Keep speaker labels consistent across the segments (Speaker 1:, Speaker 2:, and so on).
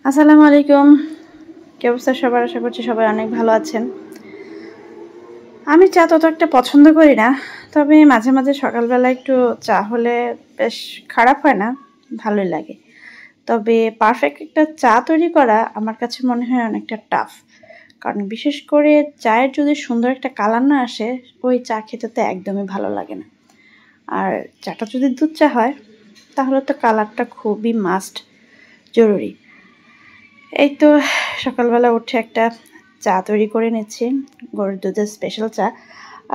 Speaker 1: আসসালামু আলাইকুম। কি অবস্থা সবার? আশা করছি সবাই অনেক ভালো আছেন। আমি চা তত একটা পছন্দ করি না, তবে মাঝে মাঝে সকালবেলা একটু চা হলে বেশ খারাপ হয় না, ভালোই লাগে। তবে পারফেক্ট একটা চা তৈরি করা আমার কাছে মনে হয় অনেকটা টাফ, কারণ বিশেষ করে চায়ের যদি সুন্দর একটা কালার না আসে, ওই চা খেতে তো একদমই ভালো লাগে না। আর চাটা যদি দুধ চা হয় তাহলে তো কালারটা খুবই মাস্ট, জরুরি। এই তো সকালবেলা উঠে একটা চা তৈরি করে নিচ্ছি, গরুর দুধের স্পেশাল চা।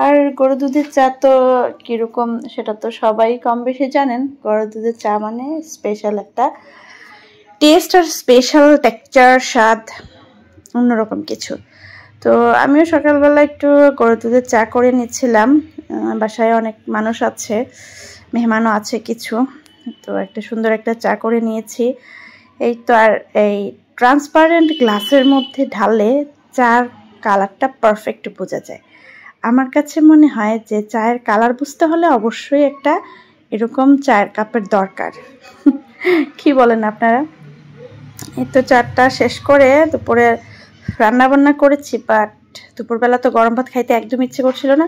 Speaker 1: আর গরুর দুধের চা তো কীরকম সেটা তো সবাই কম বেশি জানেন। গরুর দুধের চা মানে স্পেশাল একটা টেস্ট আর স্পেশাল টেক্সচার, স্বাদ অন্যরকম কিছু। তো আমিও সকালবেলা একটু গরুর দুধের চা করে নিচ্ছিলাম। বাসায় অনেক মানুষ আছে, মেহমানও আছে কিছু, তো একটা সুন্দর একটা চা করে নিয়েছি। এই তো, আর এই ট্রান্সপারেন্ট গ্লাসের মধ্যে ঢাললে চার কালারটা পারফেক্ট বোঝা যায়। আমার কাছে মনে হয় যে চায়ের কালার বুঝতে হলে অবশ্যই একটা এরকম চায়ের কাপের দরকার। কি বলেন আপনারা? এই তো চাটা শেষ করে দুপুরে রান্না বান্না করেছি, বাট দুপুরবেলা তো গরম ভাত খাইতে একদম ইচ্ছে করছিল না।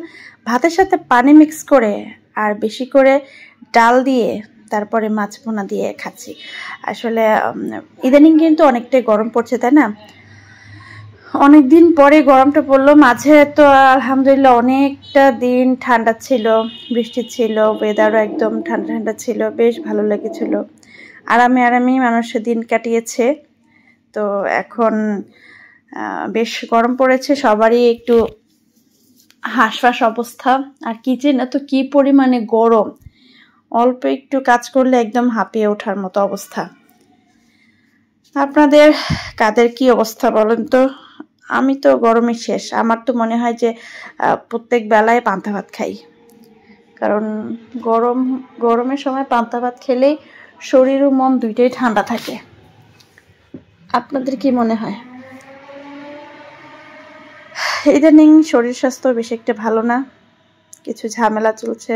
Speaker 1: ভাতের সাথে পানি মিক্স করে আর বেশি করে ডাল দিয়ে তারপরে মাছ ভুনা দিয়ে খাচ্ছি। আসলে ইদানিং কিন্তু অনেকটাই গরম পড়ছে, তাই না? অনেক দিন পরে গরমটা পড়লো। মাঝে তো আলহামদুলিল্লাহ অনেকটা দিন ঠান্ডা ছিল, বৃষ্টি ছিল, ওয়েদারও একদম ঠান্ডা ঠান্ডা ছিল, বেশ ভালো লেগেছিল। আরামে মানুষের দিন কাটিয়েছে। তো এখন বেশ গরম পড়েছে, সবারই একটু হাঁসফাঁস অবস্থা। আর কিচেনে তো কি পরিমাণে গরম, অল্প একটু কাজ করলে একদম হাঁপিয়ে ওঠার মতো অবস্থা। আপনাদের কাদের কি অবস্থা বলেন তো? আমি তো গরমে শেষ। আমার তো মনে হয় যে প্রত্যেক বেলায় পান্তা ভাত খাই, কারণ গরমের সময় পান্তা ভাত খেলেই শরীর ও মন দুইটাই ঠান্ডা থাকে। আপনাদের কি মনে হয়? ইদানিং শরীর স্বাস্থ্য বেশি একটা ভালো না, কিছু ঝামেলা চলছে,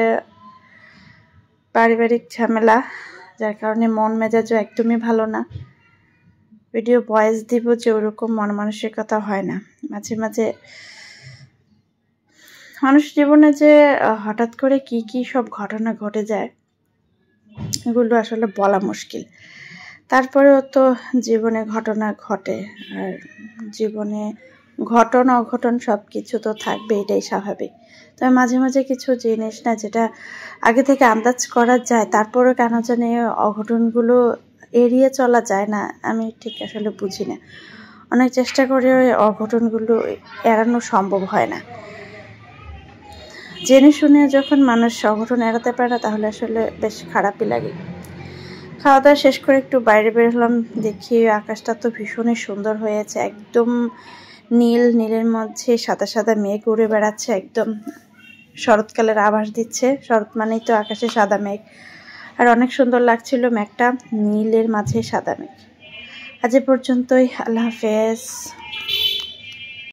Speaker 1: পারিবারিক ঝামেলা, যার কারণে মন মেজাজও একদমই ভালো না। ভিডিও ভয়েস দিব যে ওরকম মন মানসিকতা হয় না। মাঝে মাঝে মানুষ জীবনে যে হঠাৎ করে কি কি সব ঘটনা ঘটে যায়, এগুলো আসলে বলা মুশকিল। তারপরেও তো জীবনে ঘটনা ঘটে, আর জীবনে ঘটন অঘটন সব কিছু তো থাকবে, এটাই স্বাভাবিক। তবে মাঝে মাঝে কিছু জিনিস না যেটা আগে থেকে আন্দাজ করা যায়, তারপরেও কেন জানি অঘটনগুলো এড়িয়ে চলা যায় না, আমি ঠিক আসলে বুঝি না। অনেক চেষ্টা করে ওই অঘটনগুলো এড়ানো সম্ভব হয় না। জেনে শুনে যখন মানুষ অঘটন এড়াতে পারে না, তাহলে আসলে বেশ খারাপই লাগে। খাওয়া দাওয়া শেষ করে একটু বাইরে বের হলাম, দেখি আকাশটা তো ভীষণই সুন্দর হয়েছে, একদম নীলের মধ্যে সাদা সাদা মেঘ উড়ে বেড়াচ্ছে, একদম শরৎকালের আভাস দিচ্ছে। শরৎ মানেই তো আকাশে সাদা মেঘ, আর অনেক সুন্দর লাগছিল মেঘটা, নীলের মাঝে সাদা মেঘ। আজ পর্যন্তই, আল্লাহ হাফেজ।